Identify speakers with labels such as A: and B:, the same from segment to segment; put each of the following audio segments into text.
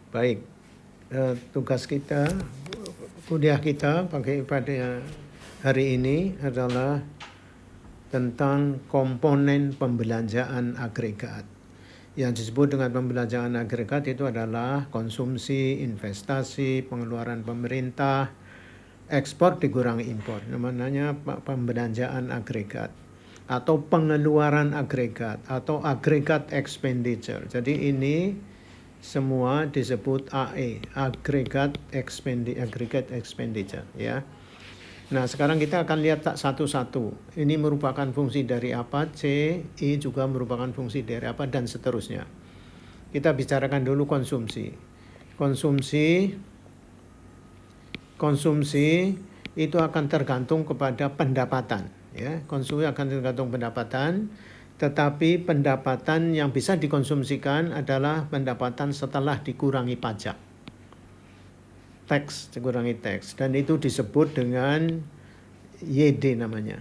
A: Baik, tugas kita, kuliah kita pada hari ini adalah tentang komponen pembelanjaan agregat. Yang disebut dengan pembelanjaan agregat itu adalah konsumsi, investasi, pengeluaran pemerintah, ekspor dikurangi impor. Namanya pembelanjaan agregat atau pengeluaran agregat atau agregat expenditure. Jadi ini semua disebut AE, agregat expenditure, ya. Nah, sekarang kita akan lihat satu-satu. Ini merupakan fungsi dari apa, C, I juga merupakan fungsi dari apa, dan seterusnya. Kita bicarakan dulu konsumsi. Konsumsi itu akan tergantung kepada pendapatan, ya. Konsumsi akan tergantung pendapatan, tetapi pendapatan yang bisa dikonsumsikan adalah pendapatan setelah dikurangi pajak. Dikurangi tax, dan itu disebut dengan YD namanya,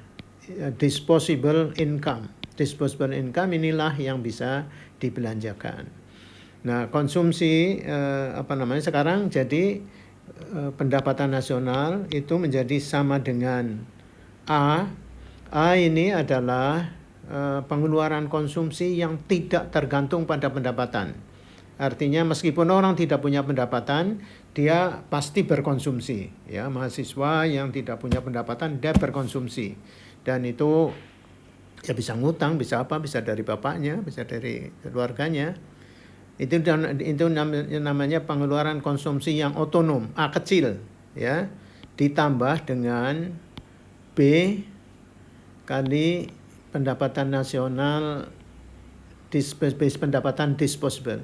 A: disposable income. Disposable income inilah yang bisa dibelanjakan. Nah, konsumsi sekarang jadi pendapatan nasional itu menjadi sama dengan A. A ini adalah pengeluaran konsumsi yang tidak tergantung pada pendapatan. Artinya meskipun orang tidak punya pendapatan, dia pasti berkonsumsi. Ya, mahasiswa yang tidak punya pendapatan dia berkonsumsi. Dan itu ya bisa ngutang, bisa apa, bisa dari bapaknya, bisa dari keluarganya. Itu namanya pengeluaran konsumsi yang otonom, A kecil, ya. Ditambah dengan B kali pendapatan nasional pendapatan disposable.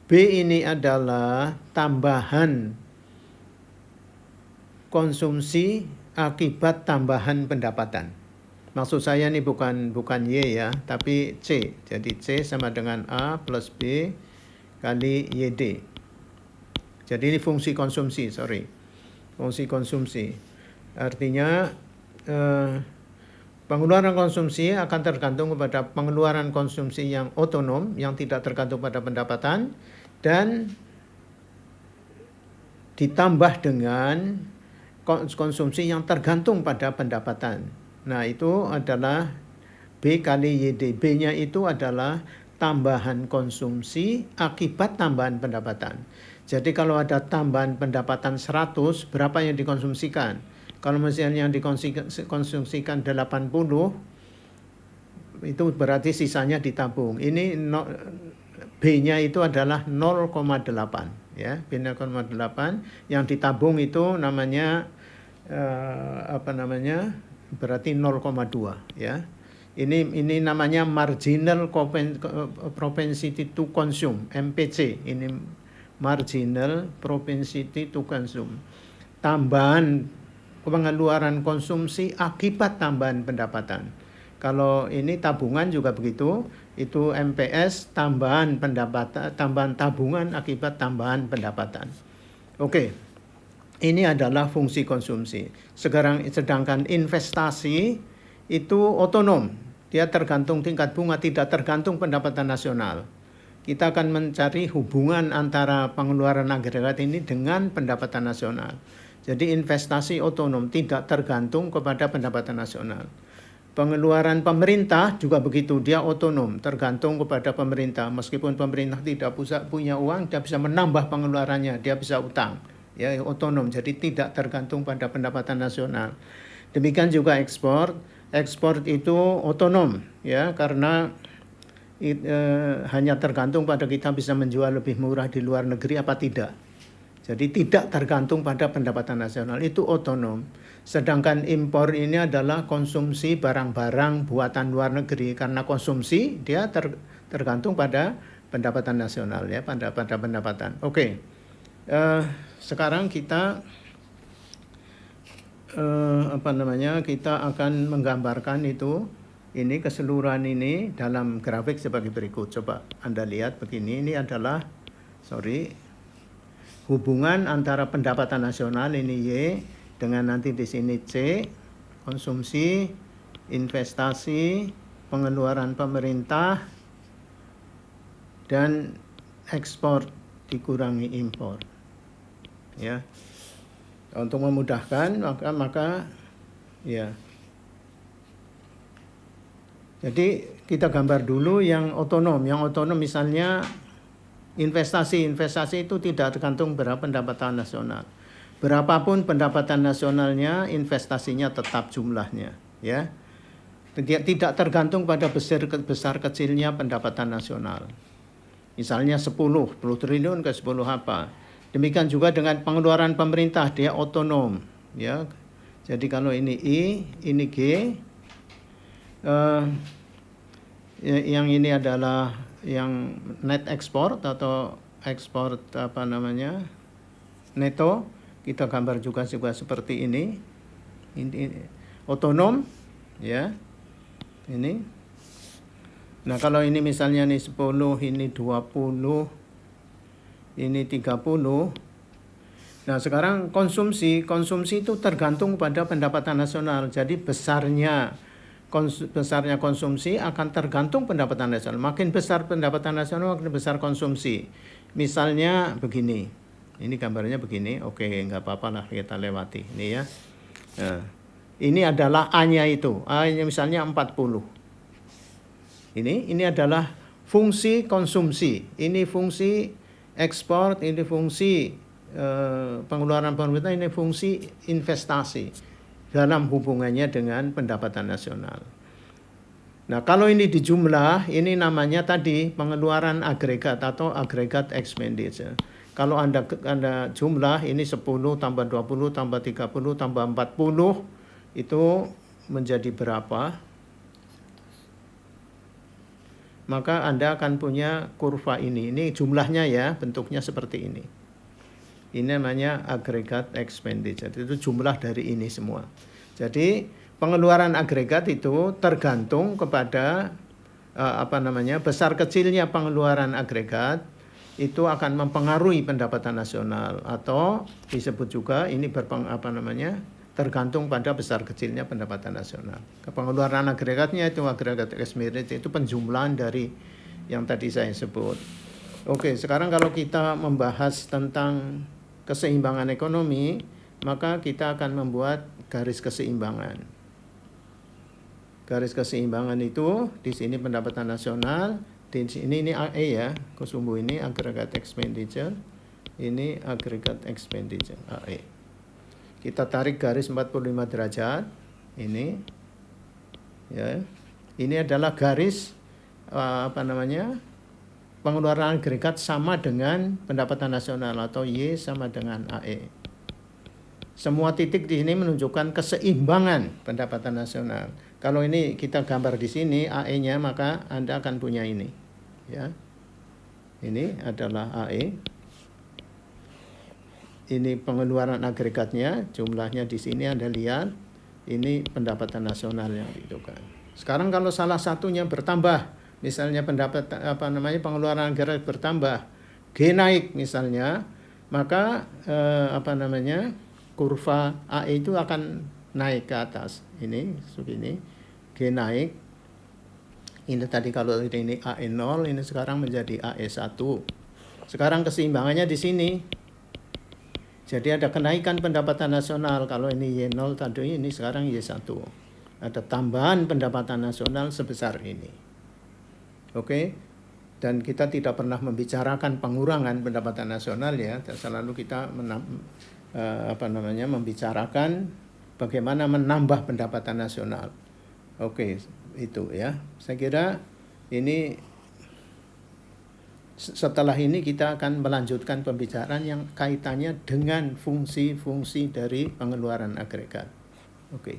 A: B ini adalah tambahan konsumsi akibat tambahan pendapatan. Maksud saya ini bukan Y ya, tapi C. Jadi C sama dengan A plus B kali YD. Jadi ini fungsi konsumsi, fungsi konsumsi. Artinya pengeluaran konsumsi akan tergantung kepada pengeluaran konsumsi yang otonom, yang tidak tergantung pada pendapatan, dan ditambah dengan konsumsi yang tergantung pada pendapatan. Nah, itu adalah B kali YD. B-nya itu adalah tambahan konsumsi akibat tambahan pendapatan. Jadi kalau ada tambahan pendapatan 100, berapa yang dikonsumsikan? Kalau misalnya yang dikonsumsikan 80, itu berarti sisanya ditabung. Ini B-nya itu adalah 0,8, ya. B 0,8 yang ditabung itu namanya berarti 0,2, ya. Ini namanya marginal propensity to consume, MPC. Ini marginal propensity to consume. Tambahan pengeluaran konsumsi akibat tambahan pendapatan. Kalau ini tabungan juga begitu, itu MPS tambahan pendapatan, tambahan tabungan akibat tambahan pendapatan. Oke. Ini adalah fungsi konsumsi. Sedangkan investasi itu otonom. Dia tergantung tingkat bunga, tidak tergantung pendapatan nasional. Kita akan mencari hubungan antara pengeluaran agregat ini dengan pendapatan nasional. Jadi investasi otonom, tidak tergantung kepada pendapatan nasional. Pengeluaran pemerintah juga begitu, dia otonom, tergantung kepada pemerintah. Meskipun pemerintah tidak punya uang, dia bisa menambah pengeluarannya, dia bisa utang. Ya, otonom, jadi tidak tergantung pada pendapatan nasional. Demikian juga ekspor. Ekspor itu otonom, ya, karena hanya tergantung pada kita bisa menjual lebih murah di luar negeri apa tidak. Jadi tidak tergantung pada pendapatan nasional, itu otonom. Sedangkan impor ini adalah konsumsi barang-barang buatan luar negeri, karena konsumsi dia tergantung pada pendapatan nasional, ya, pada pendapatan. Oke. Sekarang kita kita akan menggambarkan ini keseluruhan ini dalam grafik sebagai berikut. Coba Anda lihat begini, ini adalah hubungan antara pendapatan nasional ini Y dengan nanti di sini C, konsumsi, investasi, pengeluaran pemerintah, dan ekspor dikurangi impor. Ya. Untuk memudahkan maka ya. Jadi kita gambar dulu yang otonom. Yang otonom misalnya investasi itu tidak tergantung berapa pendapatan nasional. Berapapun pendapatan nasionalnya, investasinya tetap jumlahnya, ya. Tidak tergantung pada besar kecilnya pendapatan nasional. Misalnya 10 triliun ke 10 apa. Demikian juga dengan pengeluaran pemerintah, dia otonom, ya. Jadi kalau ini I, ini G, yang ini adalah yang net export atau ekspor neto. Kita gambar juga seperti ini otonom, ya. Ini. Nah kalau ini misalnya nih 10, ini 20, ini 30. Nah sekarang konsumsi itu tergantung pada pendapatan nasional. Jadi besarnya konsumsi akan tergantung pendapatan nasional. Makin besar pendapatan nasional, makin besar konsumsi. Misalnya begini, ini gambarnya begini, oke, nggak apa-apa lah kita lewati. Ini ya. Nah, ini adalah A-nya itu, A-nya misalnya 40. Ini adalah fungsi konsumsi, ini fungsi ekspor, ini fungsi pengeluaran pemerintah, ini fungsi investasi dalam hubungannya dengan pendapatan nasional. Nah, kalau ini dijumlah, ini namanya tadi pengeluaran agregat atau agregat expenditure. Kalau Anda jumlah, ini 10 tambah 20 tambah 30 tambah 40, itu menjadi berapa? Maka Anda akan punya kurva ini. Ini jumlahnya ya, bentuknya seperti ini. Ini namanya agregat expenditure. Itu jumlah dari ini semua. Jadi pengeluaran agregat itu tergantung kepada besar kecilnya pengeluaran agregat itu akan mempengaruhi pendapatan nasional, atau disebut juga ini tergantung pada besar kecilnya pendapatan nasional. Pengeluaran agregatnya itu agregat expenditure itu penjumlahan dari yang tadi saya sebut. Oke, sekarang kalau kita membahas tentang keseimbangan ekonomi, maka kita akan membuat garis keseimbangan. Garis keseimbangan itu di sini pendapatan nasional, di sini ini AE ya, kusumbu ini agregat expenditure, ini agregat expenditure AE. Kita tarik garis 45 derajat, ini ya. Ini adalah garis pengeluaran agregat sama dengan pendapatan nasional atau Y sama dengan AE. Semua titik di sini menunjukkan keseimbangan pendapatan nasional. Kalau ini kita gambar di sini AE-nya, maka Anda akan punya ini. Ya. Ini adalah AE. Ini pengeluaran agregatnya, jumlahnya di sini Anda lihat. Ini pendapatan nasional yang dihitungkan. Sekarang kalau salah satunya bertambah, misalnya pengeluaran agregat bertambah, G naik misalnya, maka kurva AE itu akan naik ke atas. Ini begini, G naik. Ini tadi kalau ini AE0, ini sekarang menjadi AE1. Sekarang keseimbangannya di sini. Jadi ada kenaikan pendapatan nasional. Kalau ini Y0 tadi, ini sekarang Y1. Ada tambahan pendapatan nasional sebesar ini. Oke. Dan kita tidak pernah membicarakan pengurangan pendapatan nasional ya. Selalu kita membicarakan bagaimana menambah pendapatan nasional. Oke, itu ya. Saya kira ini setelah ini kita akan melanjutkan pembicaraan yang kaitannya dengan fungsi-fungsi dari pengeluaran agregat. Oke.